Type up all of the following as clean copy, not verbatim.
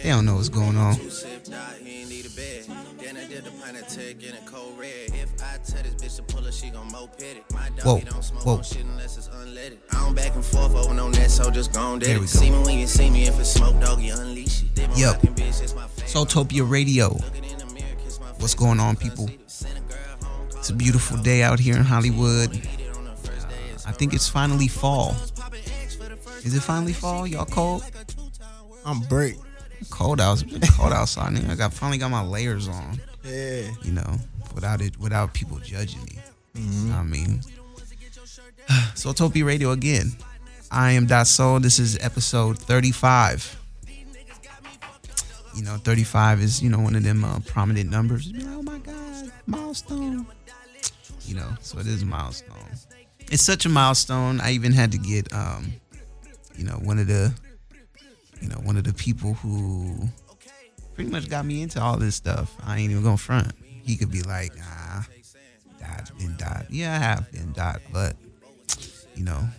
They don't know what's going on. Whoa, whoa. I'm back and forth over no net, so just gon' do it. See me when you see me, if it's smoke, dog, you unleash it. Yo, Soultopia Radio. What's going on, people? It's a beautiful day out here in Hollywood. I think it's finally fall. Is it finally fall? Y'all cold? I'm break. Cold outside. I finally got my layers on. Yeah. You know, without people judging me. Mm-hmm. I mean, Soultopia Radio again. I am Soul. This is episode 35. You know, 35 is, one of them prominent numbers. You'd be like, oh my God, milestone. You know, so it is a milestone. It's such a milestone. I even had to get, one of the people who pretty much got me into all this stuff. I ain't even gonna front. He could be like, Dot's been Dot. Yeah, I have been Dot, but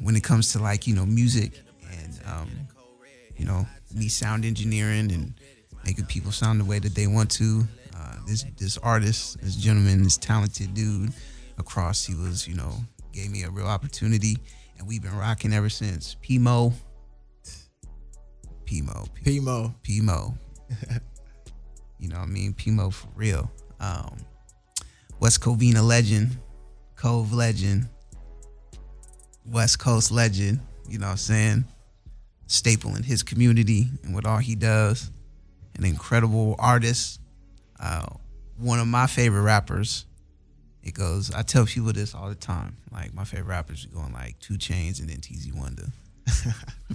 when it comes to like, music and me sound engineering and making people sound the way that they want to, this artist, this gentleman, this talented dude across, he was, gave me a real opportunity, and we've been rocking ever since. Pimo. You know what I mean? Pimo for real. West Covina legend, Cove legend, West Coast legend, you know what I'm saying? Staple in his community and with all he does. An incredible artist. One of my favorite rappers. It goes, I tell people this all the time. Like, my favorite rappers are going like 2 Chainz and then TZ Wonder.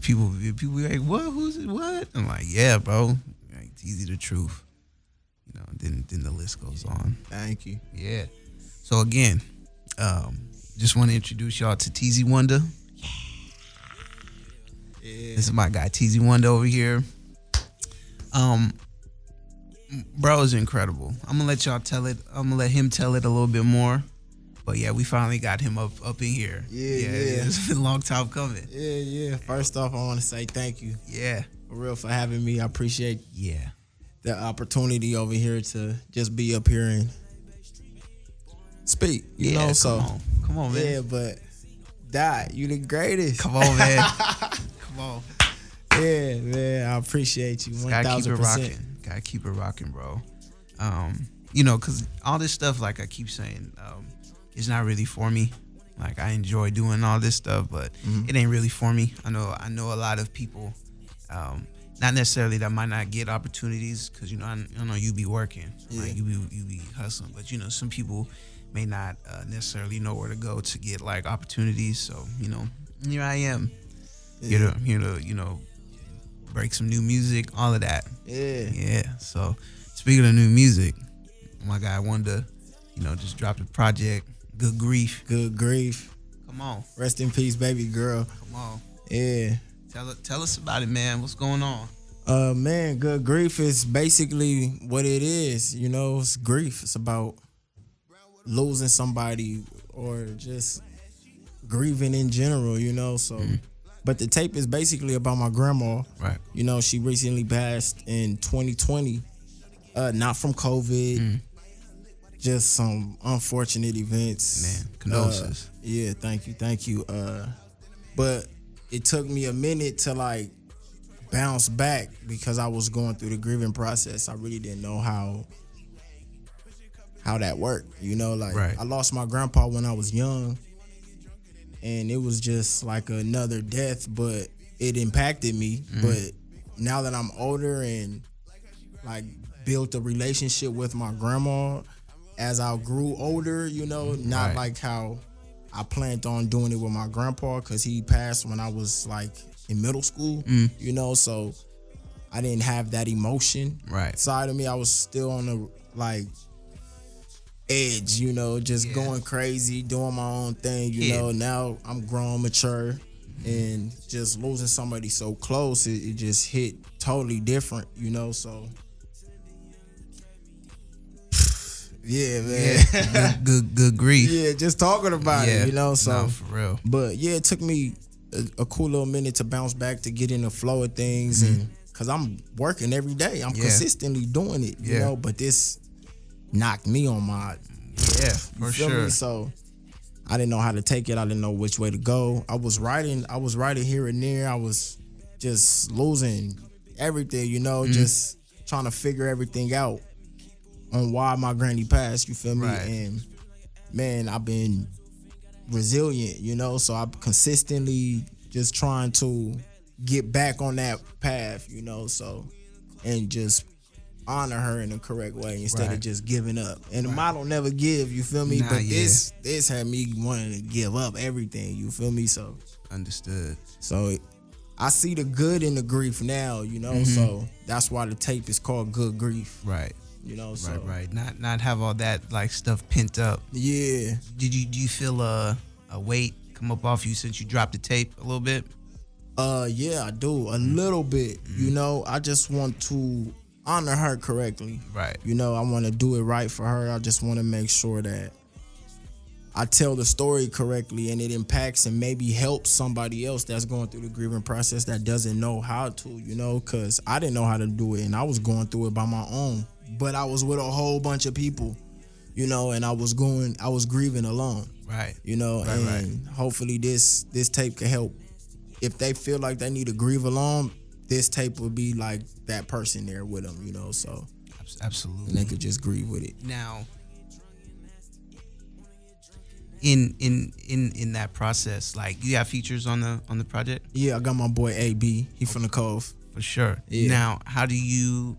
people be like, what? Who's it? What? I'm like, yeah, bro. Like, TZ the truth. Then the list goes on. Thank you. Yeah. So again, just want to introduce y'all to TZ Wonder. Yeah. This is my guy TZ Wonder over here. Bro is incredible. I'm gonna let y'all tell it. I'm gonna let him tell it a little bit more. But yeah, we finally got him up in here. Yeah. It's been a long time coming. Yeah. First off, I want to say thank you. Yeah. For real, for having me. I appreciate the opportunity over here to just be up here and speak. You know, so come on, man. Yeah, but Dot, you the greatest. Come on, man. Come on. Yeah, man. I appreciate you 1,000%. Gotta keep it rocking, bro. Because all this stuff, like I keep saying, it's not really for me. Like, I enjoy doing all this stuff, but it ain't really for me. I know a lot of people, not necessarily that might not get opportunities, because I know you be working, like you be hustling, but some people may not necessarily know where to go to get like opportunities. So here I am, here to break some new music, all of that. Yeah. So speaking of new music, my guy Wonder, just dropped a project. Good grief. Come on. Rest in peace, baby girl. Come on. Yeah. Tell us about it, man. What's going on? Man, good grief is basically what it is. It's grief. It's about losing somebody or just grieving in general, So, but the tape is basically about my grandma. Right. She recently passed in 2020. Not from COVID. Just some unfortunate events. Man, condolences. Yeah, thank you. But it took me a minute to like bounce back because I was going through the grieving process. I really didn't know how that worked. Right. I lost my grandpa when I was young, and it was just like another death, but it impacted me. But now that I'm older and like built a relationship with my grandma as I grew older, not like how I planned on doing it with my grandpa, because he passed when I was like in middle school, so I didn't have that emotion side of me. I was still on the like edge, just going crazy, doing my own thing, Now I'm grown, mature, and just losing somebody so close, it just hit totally different, so yeah, man. Yeah. Good grief. Yeah, just talking about it, so no, for real. But yeah, it took me a cool little minute to bounce back, to get in the flow of things, and because I'm working every day. I'm Yeah. consistently doing it, you Yeah. know. But this knocked me on my, Yeah, you for feel sure. me? So I didn't know how to take it. I didn't know which way to go. I was writing here and there. I was just losing everything, you know, just trying to figure everything out on why my granny passed, you feel me? Right. And man, I've been resilient, you know, so I'm consistently just trying to get back on that path, you know, so, and just honor her in the correct way instead of Right. just giving up. And the motto never give, you feel me? Nah, But yeah. this had me wanting to give up everything, you feel me? So Understood. I see the good in the grief now, you know, so that's why the tape is called Good Grief, Right. you know, so. Right. Not have all that like stuff pent up. Yeah. Do you feel a weight come up off you since you dropped the tape a little bit? Yeah, I do. A little bit, you know. I just want to honor her correctly. Right. You know, I want to do it right for her. I just want to make sure that I tell the story correctly and it impacts and maybe helps somebody else that's going through the grieving process that doesn't know how to, you know, because I didn't know how to do it and I was going through it by my own. But I was with a whole bunch of people, you know, and I was grieving alone. Right. You know, Right, and hopefully this tape can help. If they feel like they need to grieve alone, this tape will be like that person there with them, you know, so Absolutely. and they could just grieve with it. Now, in that process, like you have features on the project? Yeah, I got my boy AB. He from the Cove. For sure. Yeah. Now, how do you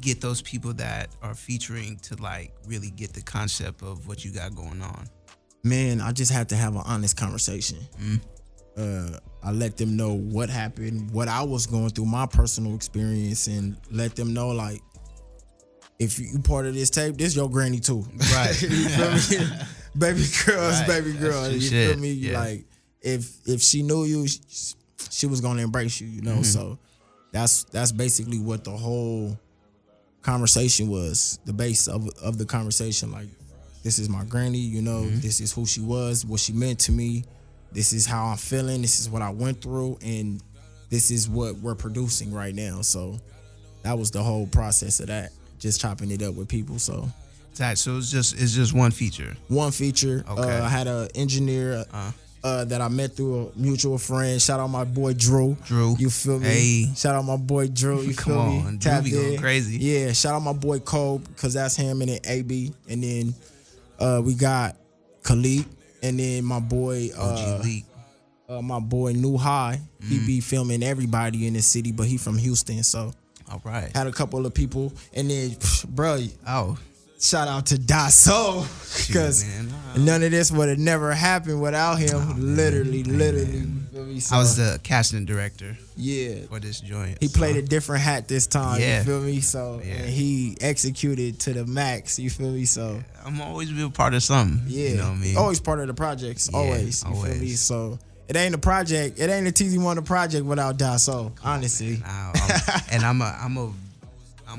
get those people that are featuring to like really get the concept of what you got going on? Man, I just had to have an honest conversation. I let them know what happened, what I was going through, my personal experience, and let them know like, if you part of this tape, this your granny too. Right. You feel me? Baby girl is Right. baby girl. That's You shit. feel me? Yeah. Like if she knew you, she was gonna embrace you, you know. So that's basically what the whole conversation was. The base of the conversation, like, this is my granny, you know, this is who she was, what she meant to me, this is how I'm feeling, this is what I went through, and this is what we're producing right now. So that was the whole process of that. Just chopping it up with people. So So it's just one feature. one feature. Okay. I had an engineer that I met through a mutual friend. Shout out my boy Drew. You feel me? Hey. Shout out my boy Drew. You Come feel me? on, Drew be going crazy. Yeah. Shout out my boy Cole, because that's him, and then AB, and then we got Khalid, and then my boy OG Leak. my boy New High. He be filming everybody in the city, but he from Houston, so. All right. Had a couple of people, and then, bro, Oh, shout out to Dasso, because man. none of this would have never happened without him. Literally. You feel me? So, I was the casting director yeah. for this joint. He played a different hat this time. Yeah. You feel me? So Yeah. and he executed to the max. You feel me? So I'm always be a part of something. yeah, You know what I mean? always part of the projects. Yeah, always. You feel me? always. So it ain't a project. It ain't a TZ Wonder project without Dasso. Honestly. And I'm a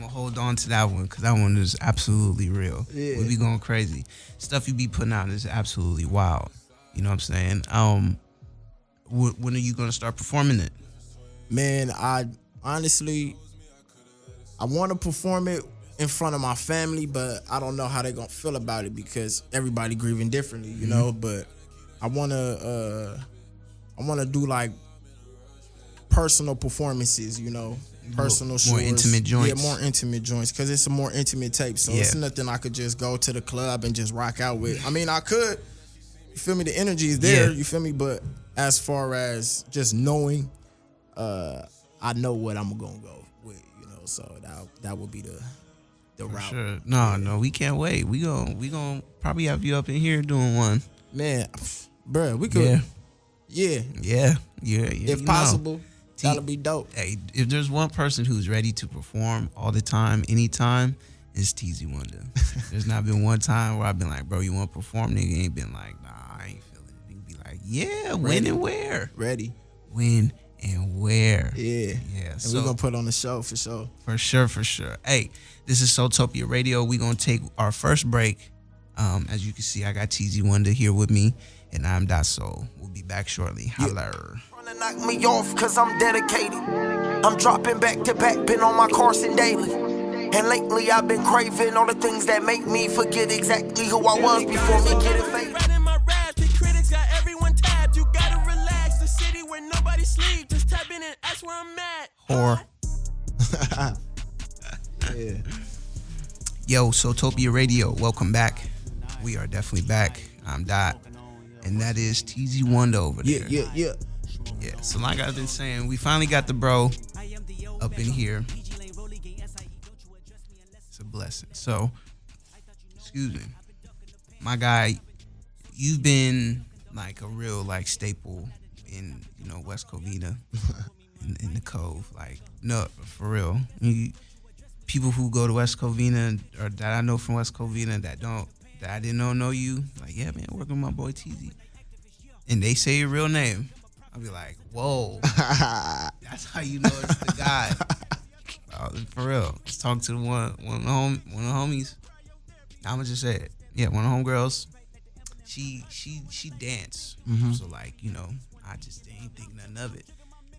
hold on to that one because that one is absolutely real. Yeah. We be going crazy. Stuff you be putting out is absolutely wild. You know what I'm saying? When are you gonna start performing it? Man, I honestly, I want to perform it in front of my family, but I don't know how they gonna feel about it because everybody grieving differently, you know. But I wanna do like personal performances, you know, personal More shows. intimate joints. Yeah, more intimate joints, because it's a more intimate tape. So Yeah. it's nothing I could just go to the club and just rock out with. I mean, I could. You feel me? The energy is there. Yeah. You feel me? But as far as just knowing, I know what I'm gonna go with, you know. So that would be the route. Sure. No, we can't wait. We gon' probably have you up in here doing one. Man, bruh, we could. Yeah. Yeah. Yeah. If possible, that'll be dope. Hey, if there's one person who's ready to perform all the time, anytime, it's TZ Wonder. There's not been one time where I've been like, bro, you want to perform? Nigga ain't been like, nah, I ain't feeling it. Nigga be like, yeah, when and where? Ready. When and where? Yeah. Yeah. And So we're gonna put on the show for sure. for sure. Hey, this is Soultopia Radio. We're gonna take our first break. As you can see, I got TZ Wonder here with me, and I'm Dasso. We'll be back shortly. Holler. Tryna knock me off cause I'm dedicated. I'm dropping back to back, been on my Carson daily. And lately I've been craving all the things that make me forget exactly who I was before me getting faded. Writing my raps, the critics got everyone tapped. You gotta relax, the city where nobody sleeps. Just tap in and ask where I'm at. Whore. Yeah. Yo, Soultopia Radio, welcome back. We are definitely back. I'm Dot, and that is TZ1 over there. Yeah. Yeah, so like I've been saying, we finally got the bro up in here. It's a blessing. So, excuse me. My guy, you've been like a real like staple in, you know, West Covina, in the Cove. Like, no, for real. People who go to West Covina or that I know from West Covina that I didn't know you, like, yeah, man, working with my boy TZ. And they say your real name. I'll be like, whoa. That's how you know it's the guy. For real. Let's talk to one of the homies. I'ma just say it. Yeah, one of the homegirls. She danced. Mm-hmm. So like, you know, I just didn't think nothing of it.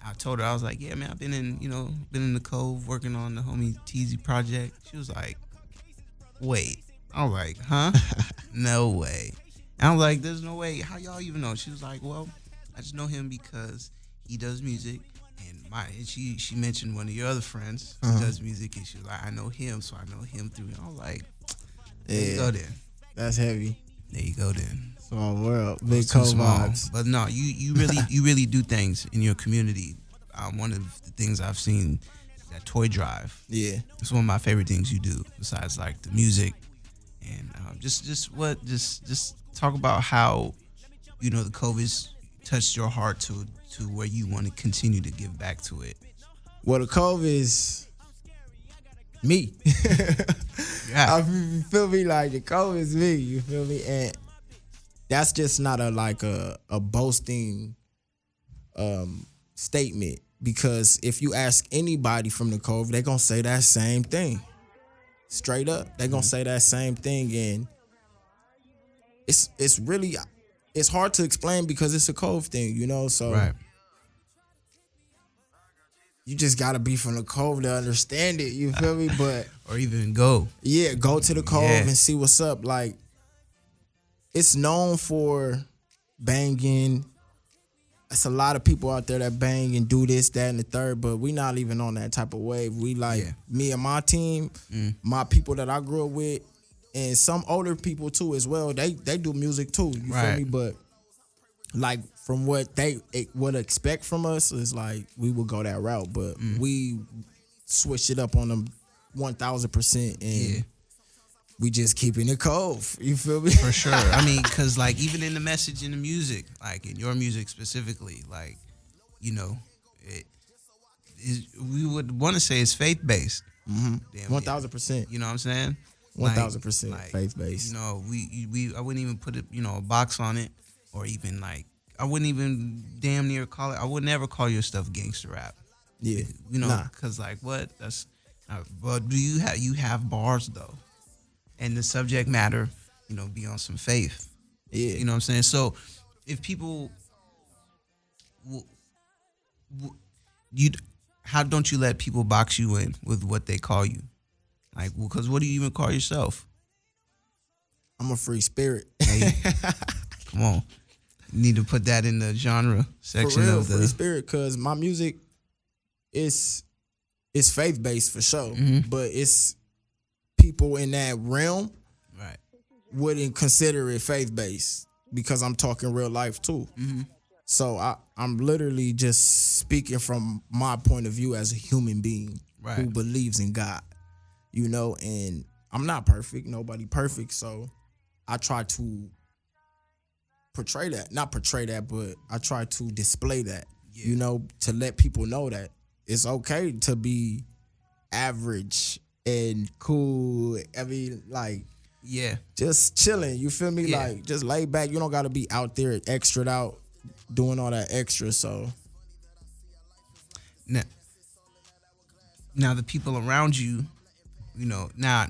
I told her, I was like, yeah, man, I've been in the Cove working on the homie TZ project. She was like, wait. I was like, huh? No way. And I was like, there's no way. How y'all even know? She was like, well, I just know him because he does music. And she mentioned one of your other friends who does music. And she was like, I know him, so I know him through. And I was like, there you go then. That's heavy. There you go then. Small world, big Too Cove small. vibes. But no, you really do things in your community. One of the things I've seen is that toy drive. Yeah. It's one of my favorite things you do, besides like the music. And just talk about how, you know, the Cove touched your heart to where you want to continue to give back to it. Well, the Cove is me. Yeah. You feel me? Like, the Cove is me. You feel me? And that's just not a boasting statement, because if you ask anybody from the Cove, they're gonna say that same thing. Straight up. They're gonna say that same thing. And it's really, it's hard to explain because it's a Cove thing, you know? So Right. you just gotta be from the Cove to understand it, you feel me? But Or even go. yeah, go to the Cove Yeah. and see what's up. Like, it's known for banging. It's a lot of people out there that bang and do this, that, and the third, but we not even on that type of wave. We like, me and my team, my people that I grew up with, and some older people too as well. They do music too, you feel me? But like, from what they would expect from us is like, we would go that route, but we switch it up on them 1,000%, and we just keeping it Cove. You feel me? For sure. I mean, because like even in the message in the music, like in your music specifically, like, you know, we would want to say it's faith based. 1,000%. You know what I'm saying? 1,000% Like, faith based. You know, I wouldn't even put a box on it, or even like I wouldn't even damn near call it. I would never call your stuff gangster rap. Yeah, You know, because like what? That's. But do you have bars though? And the subject matter, you know, be on some faith. Yeah. You know what I'm saying? So if people, how don't you let people box you in with what they call you? Like, because what do you even call yourself? I'm a free spirit. Hey, come on. You need to put that in the genre section For real, of the free spirit, because my music is faith based for sure, but it's people in that realm right. wouldn't consider it faith based, because I'm talking real life too. So I'm literally just speaking from my point of view as a human being who believes in God, you know, and I'm not perfect, nobody perfect, so I try to not portray that, but I try to display that, you know, to let people know that it's okay to be average and cool. I mean, like, just chilling. You feel me? Yeah. Like, just lay back. You don't got to be out there extra'd out doing all that extra. So now the people around you, you know, not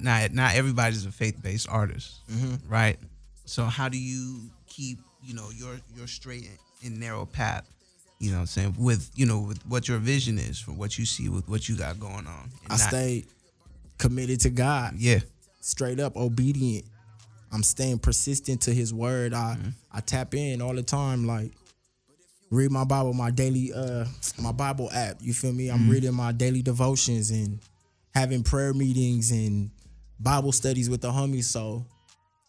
everybody's a faith-based artist, right? So how do you keep, you know, your straight and narrow path You know what I'm saying? With with what your vision is, for what you see, with what you got going on. And I stayed committed to God. Yeah. Straight up obedient. I'm staying persistent to his word. I tap in all the time, like read my Bible, my daily my Bible app. You feel me? I'm reading my daily devotions and having prayer meetings and Bible studies with the homies. So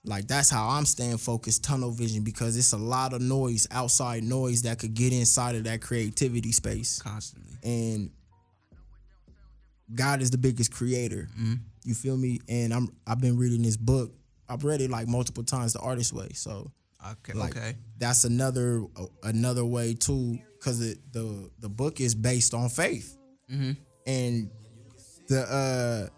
like that's how I'm staying focused, tunnel vision, because it's a lot of noise, outside noise that could get inside of that creativity space. Constantly. And God is the biggest creator. You feel me? And I've been reading this book. I've read it like multiple times, The Artist's Way. So Okay. that's another way too, because the book is based on faith. And the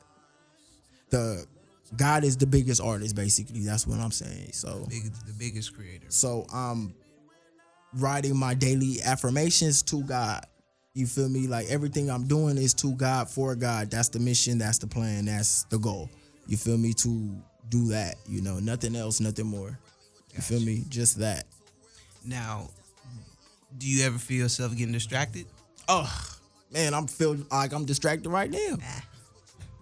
God is the biggest artist, basically. That's what I'm saying. So The biggest creator. so I'm writing my daily affirmations to God. You feel me? Like everything I'm doing is to God, for God. That's the mission, that's the plan, that's the goal. You feel me? To do that, nothing else, nothing more. You feel me? Just that. Now, do you ever feel yourself getting distracted? Oh, man, I'm feel like I'm distracted right now.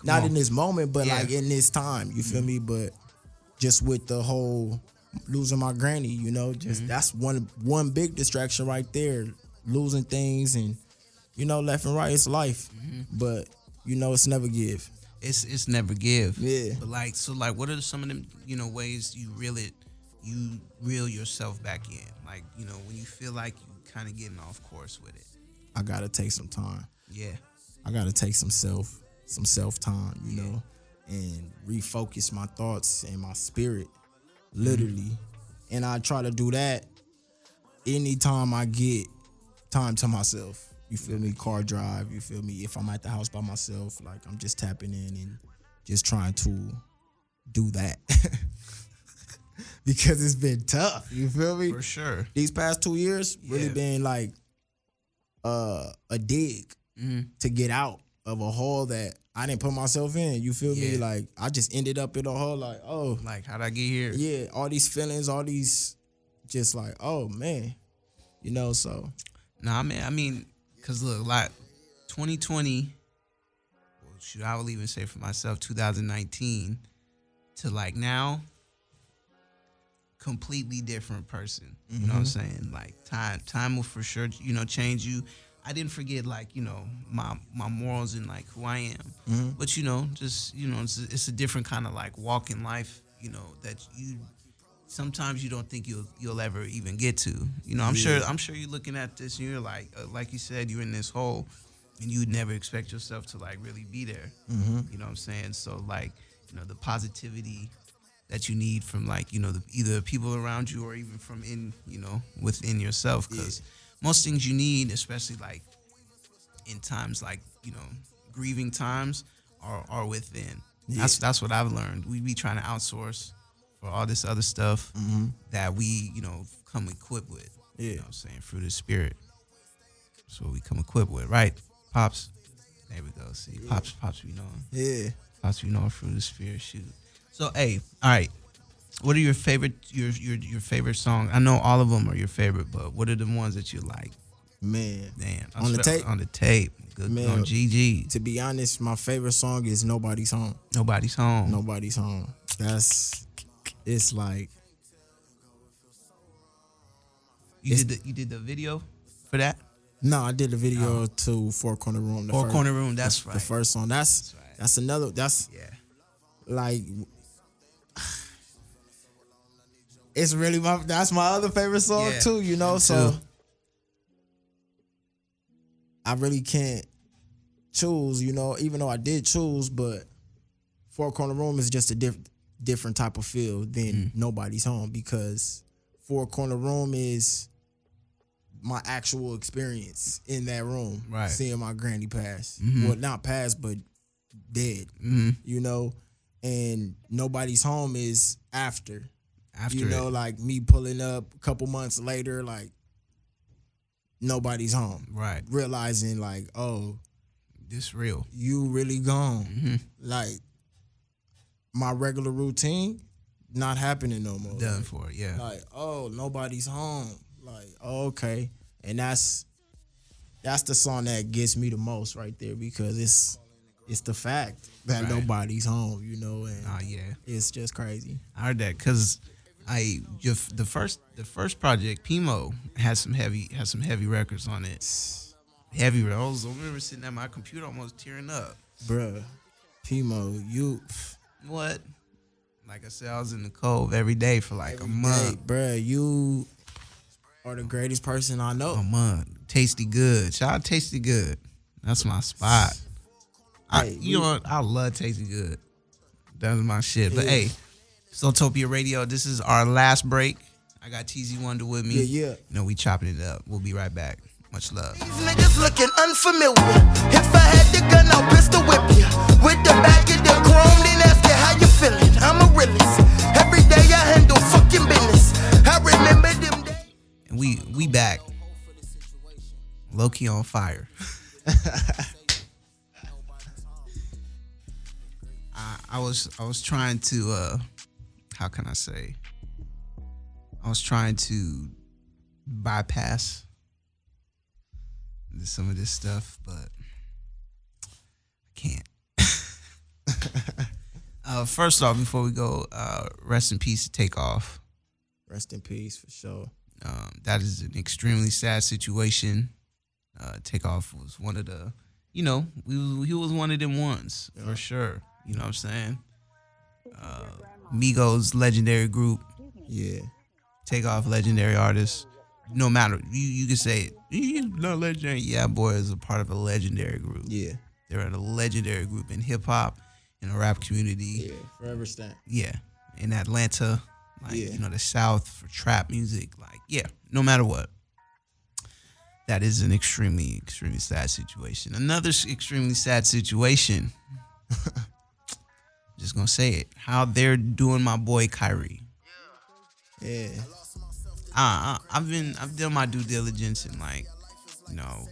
Not in this moment, but like in this time. You feel me? But just with the whole losing my granny, just that's one big distraction right there. Losing things and left and right. It's life, but it's never give. It's never give. Yeah. But what are some of them ways you reel yourself back in? Like when you feel like you kind of getting off course with it. I gotta take some time. Yeah. I gotta take some self time, and refocus my thoughts and my spirit, literally. And I try to do that anytime I get time to myself. You feel me? Car drive, you feel me? If I'm at the house by myself, like I'm just tapping in and just trying to do that. Because it's been tough, you feel me? For sure. These past 2 years really been like a dig to get out of a hole that I didn't put myself in. You feel me? Like I just ended up in a hole like, oh. Like how'd I get here? Yeah, all these feelings, all these just like, oh man. So. Nah, man, I mean, cause look, like 2020, well, shoot, I will even say for myself, 2019 to like now, completely different person. You know what I'm saying? Like time will for sure, change you. I didn't forget my morals and like who I am. But just it's a different kind of like walk in life, that you sometimes you don't think you'll ever even get to. I'm sure you're looking at this and you're like you said, you're in this hole and you'd never expect yourself to like really be there. You know what I'm saying? So like, the positivity that you need from like, either people around you or even from within yourself. Because most things you need, especially like in times like, grieving times are within. That's what I've learned. We be trying to outsource for all this other stuff that we, come equipped with. You know what I'm saying? Fruit of the Spirit. That's what we come equipped with, right? Pops. There we go. See, Pops we knowing. Yeah. Pops we knowing Fruit of the Spirit. Shoot. So, hey, all right. What are your favorite your favorite songs? I know all of them are your favorite, but what are the ones that you like? Man. Damn. On the tape? On the tape. Good. Man, on GG. To be honest, my favorite song is Nobody's Home. Nobody's Home. Nobody's Home. It's like. You did the video for that? No, I did a video to Four Corner Room. Corner Room, that's right. The first song. That's another. That's like. It's really that's my other favorite song too. So. I really can't choose. Even though I did choose, but Four Corner Room is just a different type of feel than Nobody's Home, because Four Corner Room is my actual experience in that room, right? Seeing my granny pass. Well, not pass, but dead. And Nobody's Home is after like me pulling up a couple months later, like nobody's home, right? Realizing like, oh, this real. You really gone. Like my regular routine not happening no more. Done for, yeah. Like, oh, nobody's home. Like, oh, okay. And that's that's the song that gets me the most right there because it's the fact that Right. nobody's home, and Oh yeah, it's just crazy. I heard that because the first project Pimo has some heavy records on it. Heavy records. I remember sitting at my computer almost tearing up. Bruh, Pimo, you What? Like I said, I was in the Cove every day for like a month. bruh, you are the greatest person I know. A month. Tasty Good. Shout out Tasty Good. That's my spot. Hey, I love Tasty Good. That's my shit. But Yeah. hey, Soultopia Radio, this is our last break. I got TZ Wonder with me. Yeah. We chopping it up. We'll be right back. Much love. These niggas looking unfamiliar. If I had the gun, I'll pistol whip you. With the back of the chrome, then ask you how you feeling. I'm a realist. Every day I handle fucking business. I remember them days. And we back. Low-key on fire. I was trying to how can I say? I was trying to bypass some of this stuff, but I can't. First off, before we go, rest in peace to Takeoff. Rest in peace for sure. That is an extremely sad situation. Takeoff was one of the, he was one of them ones for sure. You know what I'm saying? Migos, legendary group. Yeah. Takeoff, legendary artist. No matter, you can say it. You're not legendary. Yeah, boy is a part of a legendary group. Yeah. They're a legendary group in hip hop, in the rap community. Yeah. Forever stand. Yeah. In Atlanta, Yeah. the South for trap music. No matter what. That is an extremely, extremely sad situation. Another extremely sad situation. Just gonna say it. How they're doing my boy Kyrie. Yeah. I've done my due diligence and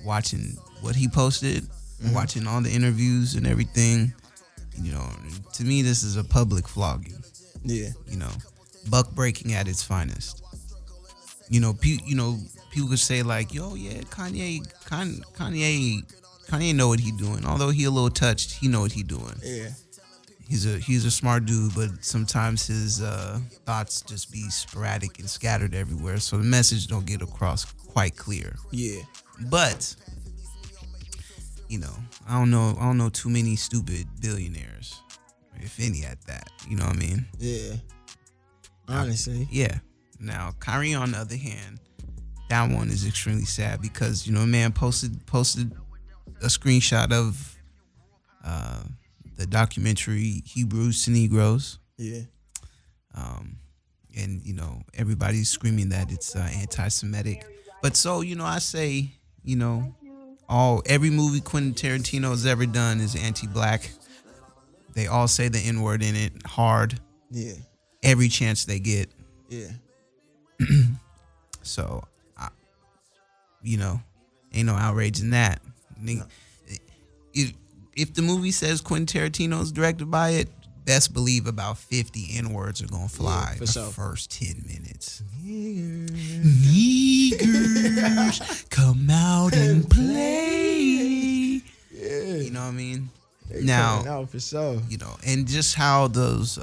watching what he posted, watching all the interviews and everything. To me, this is a public flogging. Yeah. Buck breaking at its finest. People could say like, "Yo, yeah, Kanye know what he doing. Although he a little touched, he know what he doing. Yeah. He's a smart dude, but sometimes his thoughts just be sporadic and scattered everywhere, so the message don't get across quite clear. Yeah. But I don't know too many stupid billionaires, if any at that. You know what I mean? Yeah. Honestly. Yeah. Now, Kyrie, on the other hand, that one is extremely sad because a man posted a screenshot of the documentary Hebrews to Negroes. Yeah. And everybody's screaming that it's anti-Semitic. But so I say every movie Quentin Tarantino has ever done is anti-black. They all say the N-word in it hard. Yeah. Every chance they get. Yeah. So, ain't no outrage in that. No. If the movie says Quentin Tarantino is directed by it, best believe about 50 N-words are going to fly for the sure. first 10 minutes. Niggers, come out and play. Yeah. You know what I mean? They Now, coming out for sure. and just how those,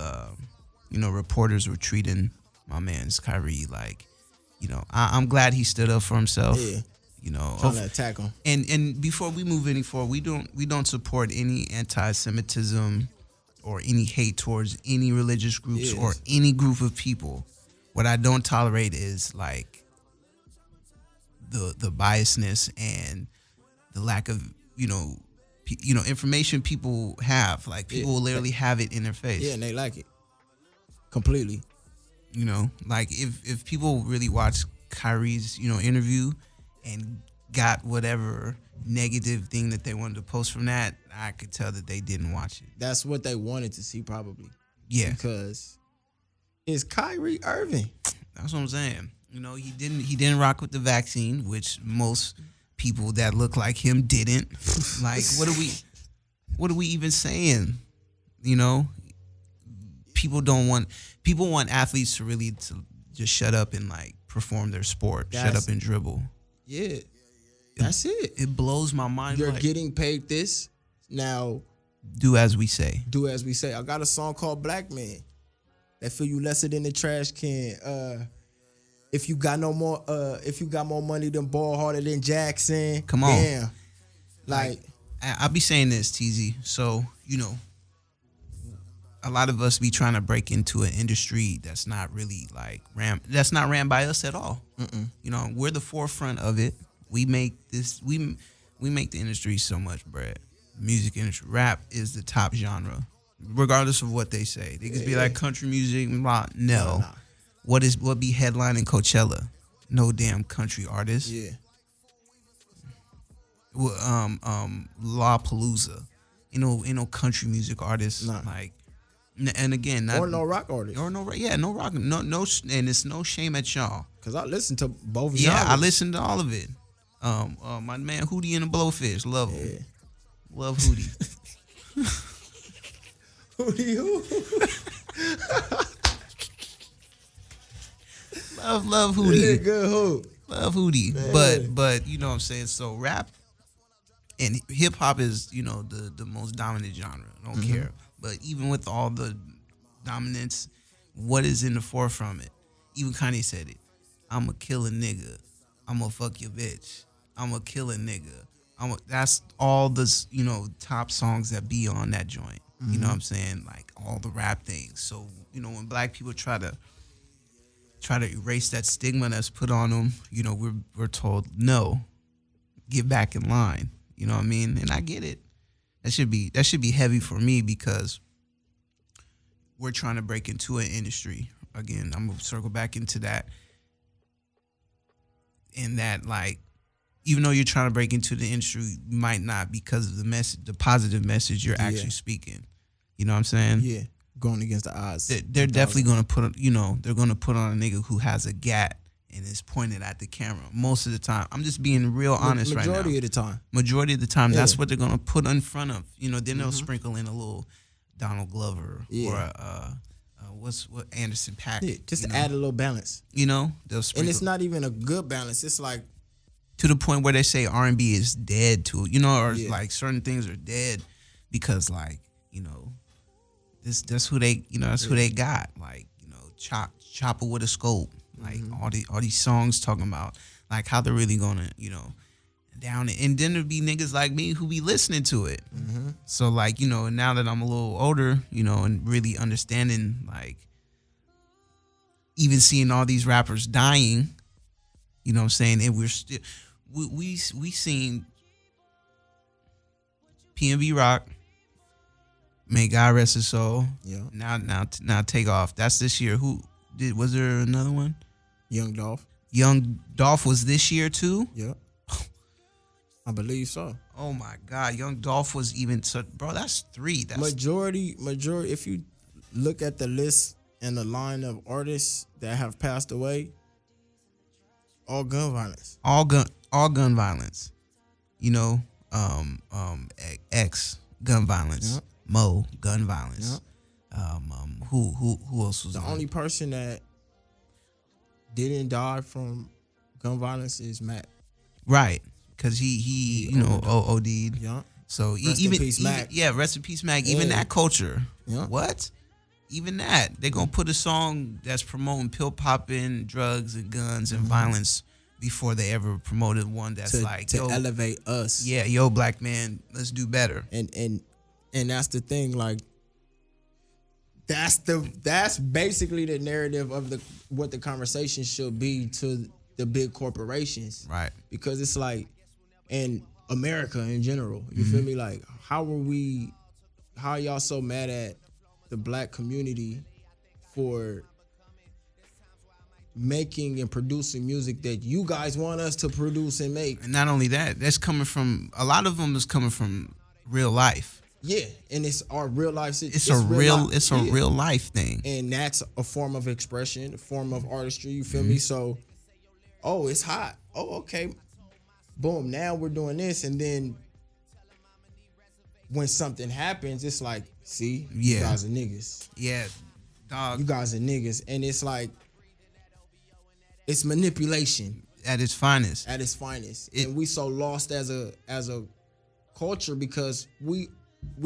reporters were treating my man's Kyrie, I'm glad he stood up for himself. Yeah. Trying Hope- to attack him. and before we move any forward, we don't support any anti-Semitism or any hate towards any religious groups Yes. or any group of people. What I don't tolerate is the biasness and the lack of information people have. Like people will literally have it in their face. Yeah, and they like it. Completely. If people really watch Kyrie's interview and got whatever negative thing that they wanted to post from that, I could tell that they didn't watch it. That's what they wanted to see probably. Yeah, Because it's Kyrie Irving. that's what I'm saying. He didn't rock with the vaccine, which most people that look like him didn't. What are we even saying? People want athletes to just shut up and perform their sport, shut That's- up and dribble. Yeah. That's it. It blows my mind. You're like, getting paid this. Now, do as we say. do as we say. I got a song called Black Man that feel you lesser than the trash can. If you got more money than Ball harder than Jackson. Come on. Damn. Like I'll be saying this, TZ. So, a lot of us be trying to break into an industry that's not really like that's not ran by us at all. We're the forefront of it. We make this. We make the industry so much bread. Music industry, rap is the top genre, regardless of what they say. They could be like country music, rock. No. What be headlining Coachella? No damn country artist. yeah. Lollapalooza. Ain't no country music artists like. And again, Or no rock artist. Or no rock, no, and it's no shame at y'all. Cause I listen to both. Yeah, genres. I listen to all of it. My man Hootie and the Blowfish, love him. Yeah. Love Hootie. Who? love Hootie. Good hoop. Love Hootie. Man. But you know what I'm saying? So rap and hip hop is, the most dominant genre. I don't care. But even with all the dominance, what is in the forefront of it? Even Kanye said it. I'ma kill a nigga. I'ma fuck your bitch. I'ma kill a nigga. That's all the top songs that be on that joint. You know what I'm saying? Like all the rap things. So when black people try to erase that stigma that's put on them, we're told no, get back in line. You know what I mean? And I get it. That should be heavy for me because we're trying to break into an industry. Again, I'm gonna circle back into that. And that, like, even though you're trying to break into the industry, you might not because of the message, the positive message you're actually speaking. You know what I'm saying? Yeah. Going against the odds. They're definitely gonna put they're gonna put on a nigga who has a gat and is pointed at the camera most of the time. I'm just being real honest right now. Majority of the time. Majority of the time, Yeah. that's what they're gonna put in front of. Then they'll sprinkle in a little Donald Glover or what Anderson .Paak. Yeah, just to add a little balance. They'll sprinkle. And it's not even a good balance. It's like to the point where they say R&B is dead to or Yeah. like certain things are dead because like that's who they that's who they got, like chopper with a scope, like all these songs talking about like how they're really gonna down it, and then there'd be niggas like me who be listening to it. So like now that I'm a little older, and really understanding, like even seeing all these rappers dying, you know what I'm saying, and we're still we seen PNB Rock, may God rest his soul. Yeah. Now take off. That's this year. Was there another one? Young Dolph. Young Dolph was this year too? Yeah. I believe so. Oh my God. Young Dolph was even bro, that's 3. That's Majority, if you look at the list and the line of artists that have passed away, all gun violence. all gun violence. X gun violence. Yep. Mo gun violence. Yep. Who else was The on? only person that didn't die from gun violence is Mac. Right. Cause he OD'd. Yeah. So Rest in peace, Mac. rest in peace, Mac. Even Yeah. that culture, Yeah. what? Even that, they're gonna put a song that's promoting pill popping, drugs and guns and violence before they ever promoted one that's to elevate us. yeah, yo, black man, let's do better. And that's the thing, like that's basically the narrative of what the conversation should be to the big corporations. Right. Because it's like, in America in general, you feel me? Like, how are y'all so mad at the black community for making and producing music that you guys want us to produce and make? And not only that, that's coming from a lot of them is coming from real life. Yeah, and it's our real life. It's a real life thing. And that's a form of expression, a form of artistry. You feel me? So, it's hot. Oh, okay. Boom. Now we're doing this, and then when something happens, it's like, see, you guys are niggas. Yeah, dog. You guys are niggas, and it's like, it's manipulation. at its finest. At its finest. And we so lost as a culture because we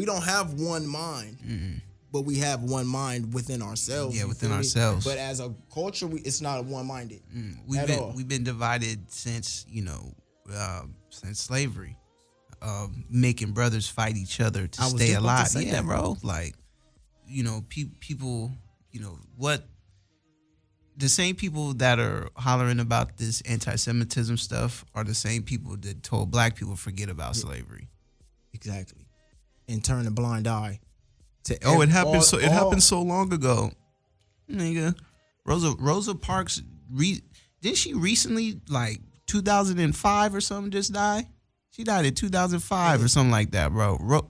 don't have one mind. But we have one mind within ourselves. Yeah, within ourselves. But as a culture, it's not one-minded We've been divided since since slavery, making brothers fight each other to stay alive. Yeah, bro. Like, people, what the same people that are hollering about this anti-Semitism stuff are the same people that told black people forget about slavery. Exactly, and turn a blind eye. It happened. It happened so long ago, nigga. Rosa Parks. Didn't she recently, like 2005 or something, just die? She died in 2005 or something like that, bro.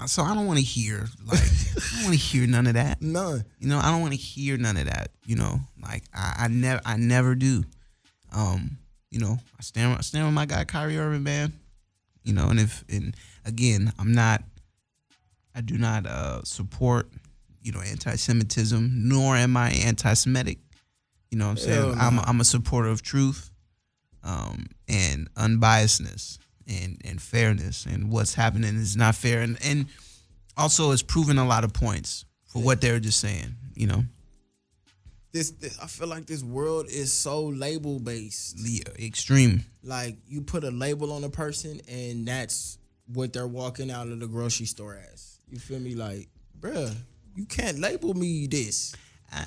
So I don't want to hear I don't want to hear none of that. None. I don't want to hear none of that. Like I never do. I stand with my guy Kyrie Irving, man. And again, I do not support, anti-Semitism, nor am I anti-Semitic. You know what I'm saying? I'm a supporter of truth, and unbiasedness and fairness, and what's happening is not fair, and also it's proven a lot of points for what they were just saying, This I feel like this world is so label based. Extreme. Like you put a label on a person and that's what they're walking out of the grocery store as. You feel me? Like, bruh, you can't label me this.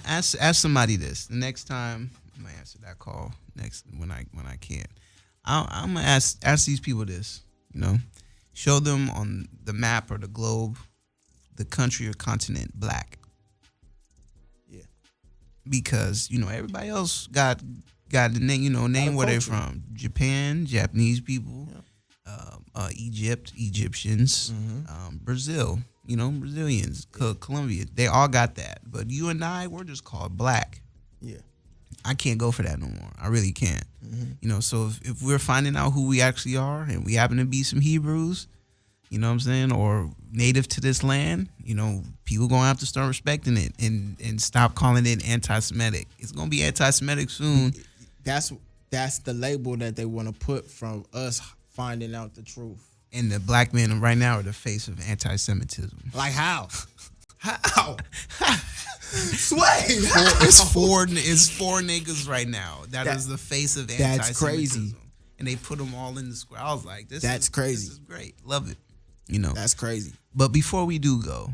Ask somebody this. The next time I'm gonna answer that call next when I can. I'm gonna ask these people this. Show them on the map or the globe, the country or continent black. Because everybody else got the name where they're from. Japan, Japanese people, Egyptians, Brazil, Brazilians, Colombia. They all got that. But you and I, we're just called black. Yeah, I can't go for that no more. I really can't. So if we're finding out who we actually are, and we happen to be some Hebrews, you know what I'm saying, or native to this land, people gonna have to start respecting it and stop calling it anti-Semitic. It's gonna be anti-Semitic soon. That's the label that they want to put from us finding out the truth. And the black men right now are the face of anti-Semitism. Like how? How? Sway. It's four niggas right now. That is the face of anti-Semitism. That's crazy. And they put them all in the square. I was like, that's crazy. This is great. Love it. That's crazy. But before we do go,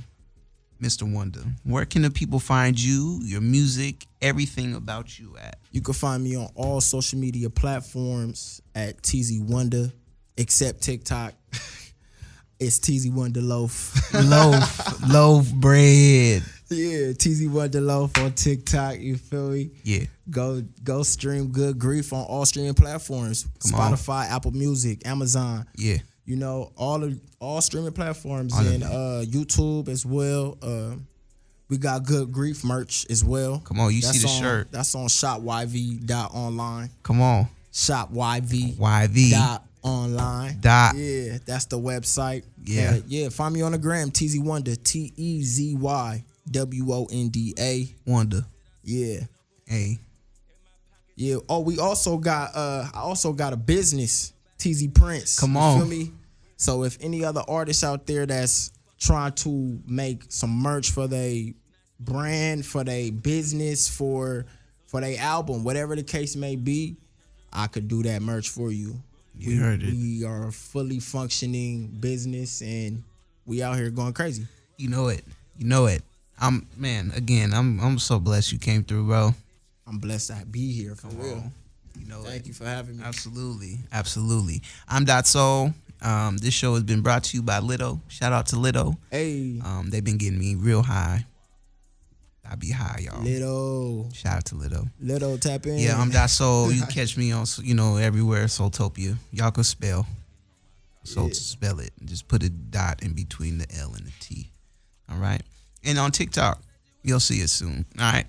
Mr. Wonder, where can the people find you, your music, everything about you at? You can find me on all social media platforms at TZ Wonder, except TikTok. It's TZ Wonder Loaf. Loaf bread. Yeah, TZ Wonder Loaf on TikTok. You feel me? Yeah. Go stream Good Grief on all streaming platforms. Spotify, Apple Music, Amazon. Yeah. All streaming platforms and YouTube as well. We got Good Grief merch as well. Come on, see the shirt. That's on shopyv.online. Come on. Shopyv.online. Yeah, that's the website. Yeah. Find me on the gram, TZ Wonder, TEZYWONDA. Wonder. Yeah. Hey. Yeah. Oh, I also got a business, TZ Prince. Come on. You feel me? So if any other artists out there that's trying to make some merch for their brand, for their business, for their album, whatever the case may be, I could do that merch for you. You heard it. We are a fully functioning business and we out here going crazy. You know it. I'm so blessed you came through, bro. I'm blessed to be here for real. Thank you for having me. Absolutely. I'm Dot Soul. This show has been brought to you by Litto. Shout out to Litto. Hey. They've been getting me real high. I be high, y'all. Litto. Shout out to Litto. Litto, tap in. Yeah, I'm Dot Soul. You catch me on, everywhere. Soultopia. Y'all can spell. Soul to spell it. Just put a dot in between the L and the T. All right. And on TikTok, you'll see it soon. All right.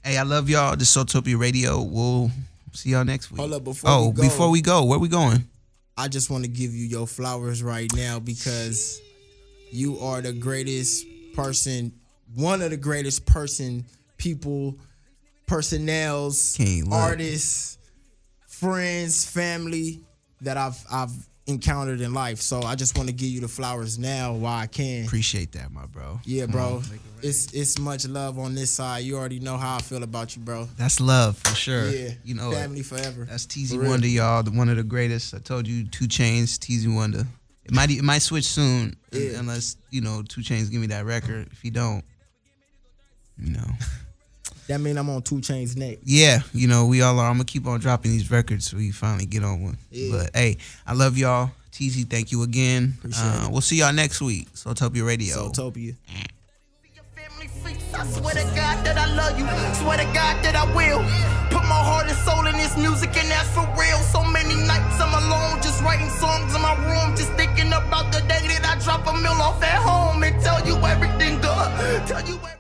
Hey, I love y'all. This is Soultopia Radio. We'll see y'all next week. Hold up, before we go, where we going? I just want to give you your flowers right now because you are the greatest person, one of the greatest people personnels, King, look. artists, friends, family that I've encountered in life. So I just want to give you the flowers now while I can. Appreciate that, my bro. Yeah, Come bro. on, make it rain. It's much love on this side. You already know how I feel about you, bro. That's love for sure. Yeah, You know, family forever. that's TZ For real. Wonder, y'all. One of the greatest. I told you, 2 Chainz, TZ Wonder. It might switch soon, Yeah. unless 2 Chainz give me that record. If he don't, That mean I'm on 2 Chainz neck. yeah, we all are. I'm gonna keep on dropping these records so we finally get on one. Yeah. But hey, I love y'all. TZ, thank you again. Appreciate it. We'll see y'all next week. Soultopia Radio. Soultopia. Family freaks, I swear to God that I love you. Swear to God that I will. Put my heart and soul in this music, and that's for real. So many nights I'm alone, just writing songs in my room, just thinking about the day that I drop a mill off at home and tell you everything good. Tell you everything.